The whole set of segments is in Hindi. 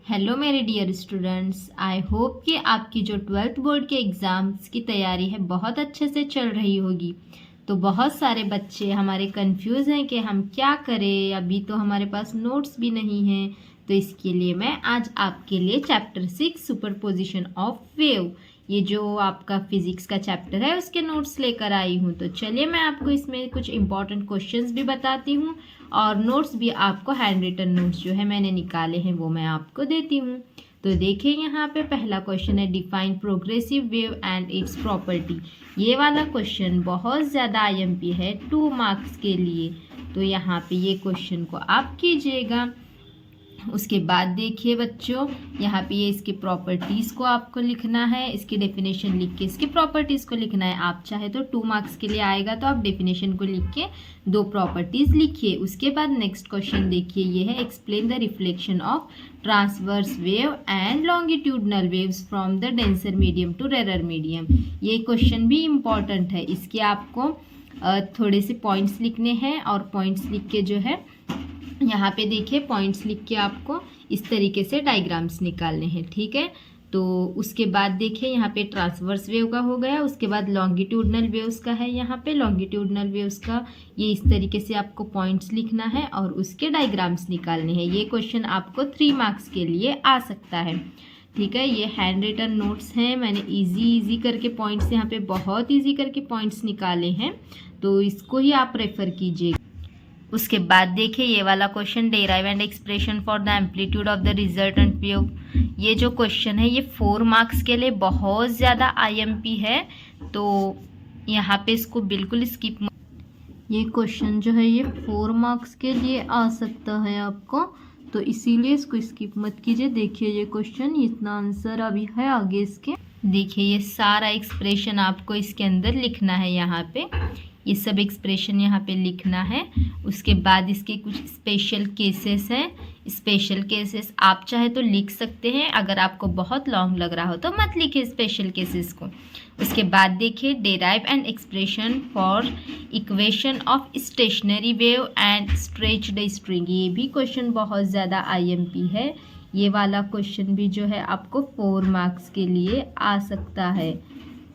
हेलो मेरे डियर स्टूडेंट्स, आई होप कि आपकी जो 12th बोर्ड के एग्ज़ाम्स की तैयारी है बहुत अच्छे से चल रही होगी। तो बहुत सारे बच्चे हमारे कंफ्यूज हैं कि हम क्या करें, अभी तो हमारे पास नोट्स भी नहीं हैं। तो इसके लिए मैं आज आपके लिए चैप्टर 6 सुपरपोजिशन ऑफ वेव, ये जो आपका फिजिक्स का चैप्टर है उसके नोट्स लेकर आई हूँ। तो चलिए मैं आपको इसमें कुछ इंपॉर्टेंट क्वेश्चंस भी बताती हूँ और नोट्स भी आपको हैंड रिटन नोट्स जो है मैंने निकाले हैं वो मैं आपको देती हूँ। तो देखिए यहाँ पे पहला क्वेश्चन है, define progressive wave and it's property. ये वाला क्वेश्चन बहुत ज़्यादा आईएमपी है 2 मार्क्स के लिए। तो यहाँ पे ये क्वेश्चन को आप कीजिएगा। उसके बाद देखिए बच्चों, यहाँ पे ये इसकी प्रॉपर्टीज़ को आपको लिखना है, इसकी डेफिनेशन लिख के इसकी प्रॉपर्टीज़ को लिखना है। आप चाहे तो 2 मार्क्स के लिए आएगा तो आप डेफिनेशन को लिख के 2 प्रॉपर्टीज़ लिखिए। उसके बाद नेक्स्ट क्वेश्चन देखिए, ये है explain the reflection of transverse wave and longitudinal waves from the denser medium to rarer medium. ये क्वेश्चन भी इम्पॉर्टेंट है, इसके आपको थोड़े से पॉइंट्स लिखने हैं और पॉइंट्स लिख के जो है यहाँ पे देखिए पॉइंट्स लिख के आपको इस तरीके से डायग्राम्स निकालने हैं, ठीक है। तो उसके बाद देखिए यहाँ पे ट्रांसवर्स वेव का हो गया, उसके बाद लॉन्गिट्यूडनल वेव्स का है। यहाँ पे लॉन्गिट्यूडनल वेव्स का ये इस तरीके से आपको पॉइंट्स लिखना है और उसके डायग्राम्स निकालने हैं। ये क्वेश्चन आपको 3 मार्क्स के लिए आ सकता है, ठीक है। ये हैंड रिटन नोट्स हैं, मैंने इजी करके पॉइंट्स यहाँ पे बहुत ईजी करके पॉइंट्स निकाले हैं, तो इसको ही आप रेफर कीजिए। उसके बाद देखिए ये वाला question, derive and expression for the amplitude of the resultant wave. ये जो क्वेश्चन है ये 4 मार्क्स के लिए बहुत ज़्यादा आईएमपी है, तो यहाँ पे इसको बिल्कुल स्किप। ये क्वेश्चन जो है ये 4 मार्क्स के लिए आ सकता है आपको, तो इसीलिए इसको स्किप मत कीजिए। देखिए ये क्वेश्चन, इतना आंसर अभी है आगे इसके। देखिए ये सारा एक्सप्रेशन आपको इसके अंदर लिखना है, यहाँ पे ये सब एक्सप्रेशन यहाँ पे लिखना है। उसके बाद इसके कुछ स्पेशल केसेस हैं, स्पेशल केसेस आप चाहे तो लिख सकते हैं, अगर आपको बहुत लॉन्ग लग रहा हो तो मत लिखिए स्पेशल केसेस को। उसके बाद देखिए derive and expression for equation of stationary wave and stretched string. ये भी क्वेश्चन बहुत ज़्यादा आईएमपी है, ये वाला क्वेश्चन भी जो है आपको 4 मार्क्स के लिए आ सकता है,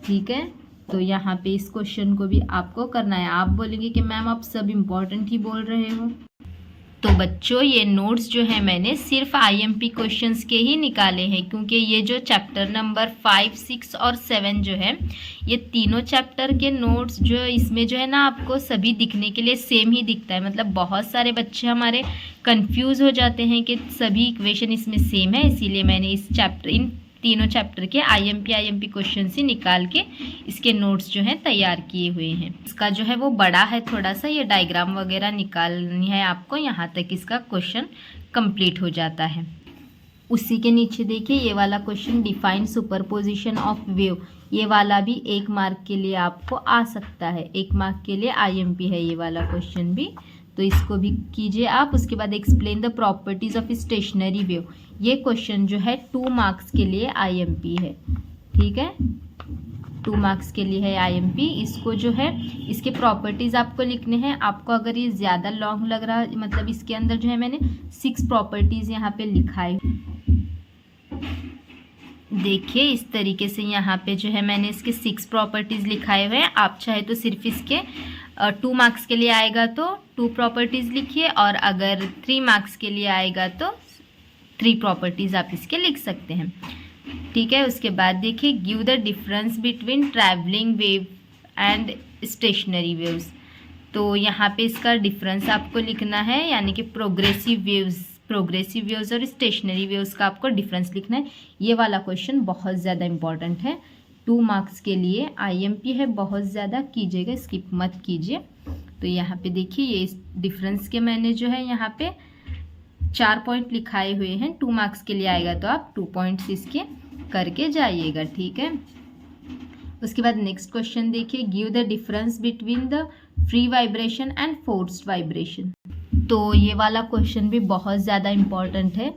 ठीक है। तो यहाँ पे इस क्वेश्चन को भी आपको करना है। आप बोलेंगे कि मैम आप सब इम्पॉर्टेंट ही बोल रहे हो, तो बच्चों ये नोट्स जो है मैंने सिर्फ आईएमपी क्वेश्चंस के ही निकाले हैं, क्योंकि ये जो चैप्टर नंबर 5, 6 और 7 जो है ये तीनों चैप्टर के नोट्स जो इसमें जो है ना आपको सभी दिखने के लिए सेम ही दिखता है। मतलब बहुत सारे बच्चे हमारे कंफ्यूज हो जाते हैं कि सभी इक्वेशन इसमें सेम है, इसीलिए मैंने इन तीनों चैप्टर के आईएमपी क्वेश्चन ही निकाल के इसके नोट्स जो हैं तैयार किए हुए हैं। इसका जो है वो बड़ा है थोड़ा सा, ये डायग्राम वगैरह निकालनी है आपको, यहाँ तक इसका क्वेश्चन कंप्लीट हो जाता है। उसी के नीचे देखिए ये वाला question, define superposition of wave. ये वाला भी 1 मार्क के लिए आपको आ सकता है, 1 मार्क के लिए आईएमपी है ये वाला क्वेश्चन भी, तो इसको भी कीजिए आप। उसके बाद explain the properties of stationary wave. ये क्वेश्चन जो है 2 मार्क्स के लिए आईएमपी है, ठीक है, 2 मार्क्स के लिए है आईएमपी। इसको जो है इसके प्रॉपर्टीज़ आपको लिखने हैं। आपको अगर ये ज़्यादा लॉन्ग लग रहा है, मतलब इसके अंदर जो है मैंने 6 प्रॉपर्टीज़ यहाँ पे लिखाए, देखिए इस तरीके से यहाँ पे जो है मैंने इसके 6 प्रॉपर्टीज़ लिखाए हुए हैं। आप चाहे तो सिर्फ इसके 2 मार्क्स के लिए आएगा तो 2 प्रॉपर्टीज़ लिखिए, और अगर 3 मार्क्स के लिए आएगा तो 3 प्रॉपर्टीज़ आप इसके लिख सकते हैं, ठीक है। उसके बाद देखिए give the difference between travelling wave and stationery waves. तो यहाँ पे इसका डिफरेंस आपको लिखना है, यानी कि प्रोग्रेसिव वेव्स और स्टेशनरी वेव्स का आपको डिफरेंस लिखना है। ये वाला क्वेश्चन बहुत ज़्यादा इंपॉर्टेंट है, 2 मार्क्स के लिए आईएमपी है, बहुत ज़्यादा कीजिएगा, स्किप मत कीजिए। तो यहाँ पे देखिए ये डिफरेंस के मैंने जो है यहाँ पे 4 पॉइंट लिखाए हुए हैं, 2 मार्क्स के लिए आएगा तो आप 2 पॉइंट्स इसके करके जाइएगा, ठीक है। उसके बाद नेक्स्ट क्वेश्चन देखिए, give the difference between the free vibration and forced vibration. तो ये वाला क्वेश्चन भी बहुत ज़्यादा इम्पॉर्टेंट है,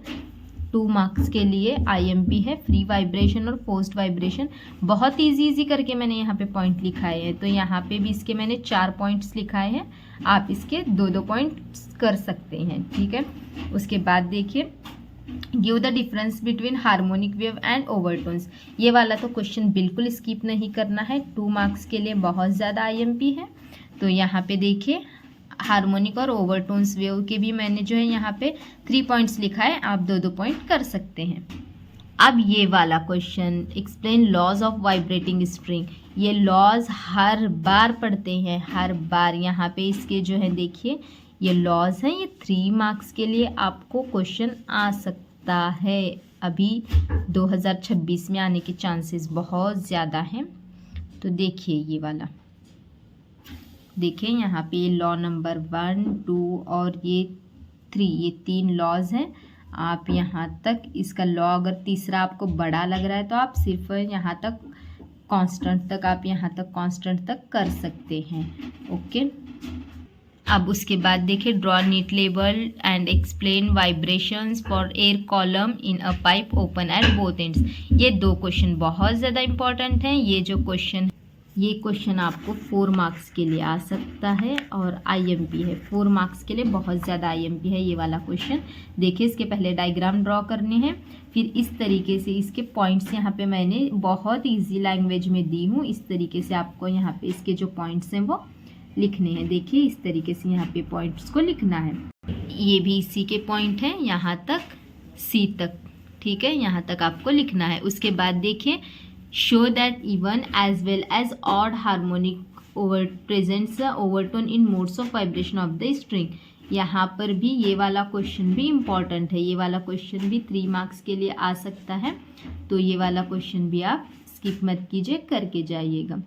2 मार्क्स के लिए आईएमपी है, फ्री वाइब्रेशन और फोर्स्ड वाइब्रेशन। बहुत इजी करके मैंने यहाँ पे पॉइंट लिखाए हैं, तो यहाँ पे भी इसके मैंने 4 पॉइंट्स लिखाए हैं, आप इसके 2-2 पॉइंट्स कर सकते हैं, ठीक है। उसके बाद देखिए give the difference between harmonic wave and overtones. ये वाला तो क्वेश्चन बिल्कुल स्किप नहीं करना है, 2 मार्क्स के लिए बहुत ज़्यादा आईएमपी है। तो यहाँ पे देखिए हार्मोनिक और ओवरटोन्स वेव के भी मैंने जो है यहाँ पे 3 पॉइंट्स लिखा है, आप 2-2 पॉइंट कर सकते हैं। अब ये वाला question, explain laws of vibrating string. ये लॉज हर बार पढ़ते हैं, हर बार। यहाँ पे इसके जो है देखिए ये लॉज हैं, ये 3 मार्क्स के लिए आपको क्वेश्चन आ सकता है। अभी 2026 में आने के चांसेस बहुत ज़्यादा हैं। तो देखिए ये वाला, देखिए यहाँ पे ये लॉ नंबर 1, 2 और ये 3, ये 3 लॉज हैं। आप यहाँ तक इसका लॉ अगर तीसरा आपको बड़ा लग रहा है तो आप सिर्फ यहाँ तक कांस्टेंट तक, आप यहाँ तक कांस्टेंट तक कर सकते हैं। ओके, अब उसके बाद देखिए draw NEET label and explain vibrations for air column in a pipe open at both ends. ये 2 क्वेश्चन बहुत ज़्यादा इंपॉर्टेंट हैं। ये क्वेश्चन आपको 4 मार्क्स के लिए आ सकता है और आईएमपी है, 4 मार्क्स के लिए बहुत ज़्यादा आईएमपी है ये वाला क्वेश्चन। देखिए इसके पहले डायग्राम ड्रॉ करने हैं, फिर इस तरीके से इसके पॉइंट्स यहाँ पे मैंने बहुत ईजी लैंग्वेज में दी हूँ। इस तरीके से आपको यहाँ पे इसके जो पॉइंट्स हैं वो लिखने हैं। देखिए इस तरीके से यहाँ पे पॉइंट्स को लिखना है। ये भी इसी के पॉइंट हैं, यहाँ तक सी तक, ठीक है, यहाँ तक आपको लिखना है। उसके बाद देखिए show that even as well as odd harmonic over presents overtone in modes of vibration of the string. यहाँ पर भी ये वाला क्वेश्चन भी इम्पॉर्टेंट है, ये वाला क्वेश्चन भी 3 मार्क्स के लिए आ सकता है। तो ये वाला क्वेश्चन भी आप स्किप मत कीजिए, करके जाइएगा।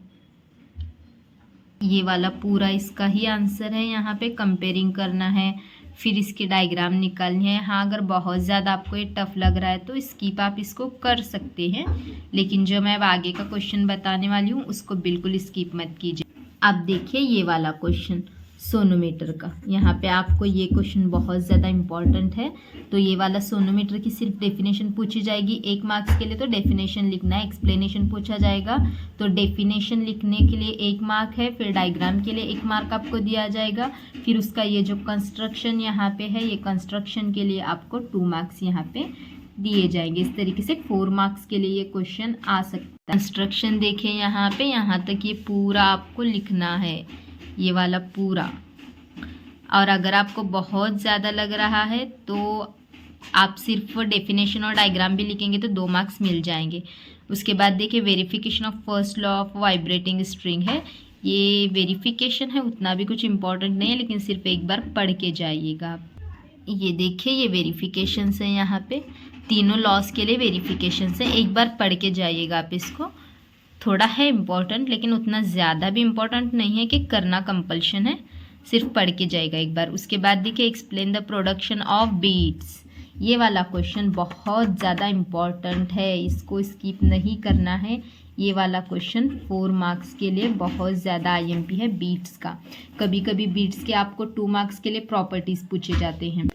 ये वाला पूरा इसका ही आंसर है, यहाँ पे कंपेयरिंग करना है, फिर इसके डायग्राम निकालने हैं। हाँ, अगर बहुत ज़्यादा आपको ये टफ लग रहा है तो स्किप आप इसको कर सकते हैं, लेकिन जो मैं अब आगे का क्वेश्चन बताने वाली हूँ उसको बिल्कुल स्किप मत कीजिए। अब देखिए ये वाला क्वेश्चन सोनोमीटर का, यहाँ पे आपको ये क्वेश्चन बहुत ज़्यादा इम्पॉर्टेंट है। तो ये वाला सोनोमीटर की सिर्फ डेफिनेशन पूछी जाएगी 1 मार्क्स के लिए, तो डेफिनेशन लिखना है। एक्सप्लेनेशन पूछा जाएगा तो डेफिनेशन लिखने के लिए 1 मार्क है, फिर डायग्राम के लिए 1 मार्क आपको दिया जाएगा, फिर उसका ये जो कंस्ट्रक्शन यहाँ पे है, ये कंस्ट्रक्शन के लिए आपको 2 मार्क्स यहाँ पे दिए जाएंगे। इस तरीके से 4 मार्क्स के लिए ये क्वेश्चन आ सकता है। कंस्ट्रक्शन देखिए यहाँ पे, यहाँ तक ये पूरा आपको लिखना है, ये वाला पूरा। और अगर आपको बहुत ज़्यादा लग रहा है तो आप सिर्फ डेफिनेशन और डायग्राम भी लिखेंगे तो 2 मार्क्स मिल जाएंगे। उसके बाद देखिए verification of first law of vibrating string है। ये वेरिफिकेशन है, उतना भी कुछ इम्पोर्टेंट नहीं है, लेकिन सिर्फ एक बार पढ़ के जाइएगा। ये देखिए ये वेरिफिकेशन है, यहाँ पे तीनों लॉस के लिए वेरिफिकेशन है, एक बार पढ़ के जाइएगा आप इसको। थोड़ा है इम्पॉर्टेंट, लेकिन उतना ज़्यादा भी इम्पॉर्टेंट नहीं है कि करना कंपल्शन है, सिर्फ पढ़ के जाएगा एक बार। उसके बाद देखिए explain the production of beats. ये वाला क्वेश्चन बहुत ज़्यादा इम्पॉर्टेंट है, इसको स्किप नहीं करना है। ये वाला क्वेश्चन 4 मार्क्स के लिए बहुत ज़्यादा आईएमपी है बीट्स का। कभी कभी बीट्स के आपको 2 मार्क्स के लिए प्रॉपर्टीज़ पूछे जाते हैं।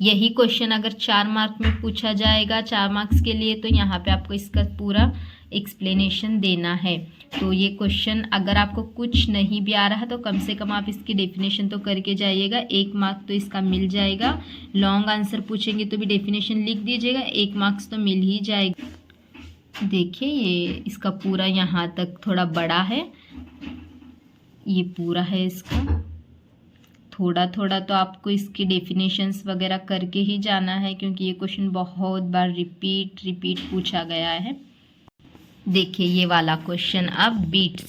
यही क्वेश्चन अगर 4 मार्क में पूछा जाएगा 4 मार्क्स के लिए, तो यहाँ पे आपको इसका पूरा एक्सप्लेनेशन देना है। तो ये क्वेश्चन अगर आपको कुछ नहीं भी आ रहा तो कम से कम आप इसकी डेफिनेशन तो करके जाइएगा, 1 मार्क तो इसका मिल जाएगा। लॉन्ग आंसर पूछेंगे तो भी डेफिनेशन लिख दीजिएगा, 1 मार्क्स तो मिल ही जाएगा। देखिए ये इसका पूरा यहाँ तक थोड़ा बड़ा है, ये पूरा है इसका। थोड़ा थोड़ा तो आपको इसकी डेफिनेशंस वगैरह करके ही जाना है, क्योंकि ये क्वेश्चन बहुत बार रिपीट पूछा गया है। देखिए ये वाला क्वेश्चन अब बीट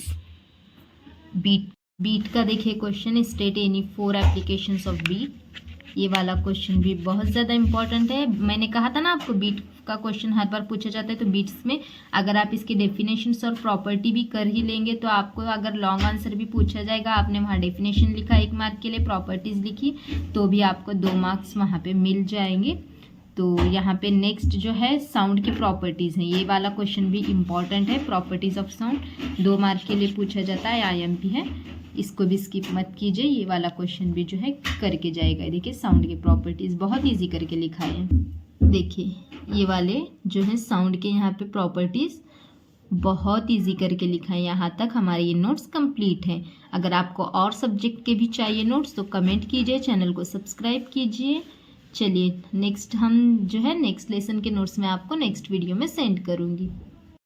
का देखिए question, state any 4 applications of beat. ये वाला क्वेश्चन भी बहुत ज़्यादा इंपॉर्टेंट है। मैंने कहा था ना आपको बीट का क्वेश्चन हर बार पूछा जाता है, तो बीट्स में अगर आप इसकी डेफिनेशंस और प्रॉपर्टी भी कर ही लेंगे तो आपको अगर लॉन्ग आंसर भी पूछा जाएगा, आपने वहाँ डेफिनेशन लिखा 1 मार्क के लिए, प्रॉपर्टीज़ लिखी, तो भी आपको 2 मार्क्स वहाँ पे मिल जाएंगे। तो यहाँ पे नेक्स्ट जो है साउंड की प्रॉपर्टीज़ हैं, ये वाला क्वेश्चन भी इम्पॉर्टेंट है। प्रॉपर्टीज़ ऑफ साउंड 2 मार्क के लिए पूछा जाता है, आईएमपी है, इसको भी स्किप मत कीजिए। ये वाला क्वेश्चन भी जो है करके जाएगा। देखिए साउंड की प्रॉपर्टीज़ बहुत ईजी करके लिखा है। देखिए ये वाले जो है साउंड के यहाँ पे प्रॉपर्टीज़ बहुत ईजी करके लिखा है। यहाँ तक हमारे ये नोट्स कंप्लीट हैं। अगर आपको और सब्जेक्ट के भी चाहिए नोट्स तो कमेंट कीजिए, चैनल को सब्सक्राइब कीजिए। चलिए नेक्स्ट हम जो है नेक्स्ट लेसन के नोट्स मैं आपको नेक्स्ट वीडियो में सेंड करूँगी।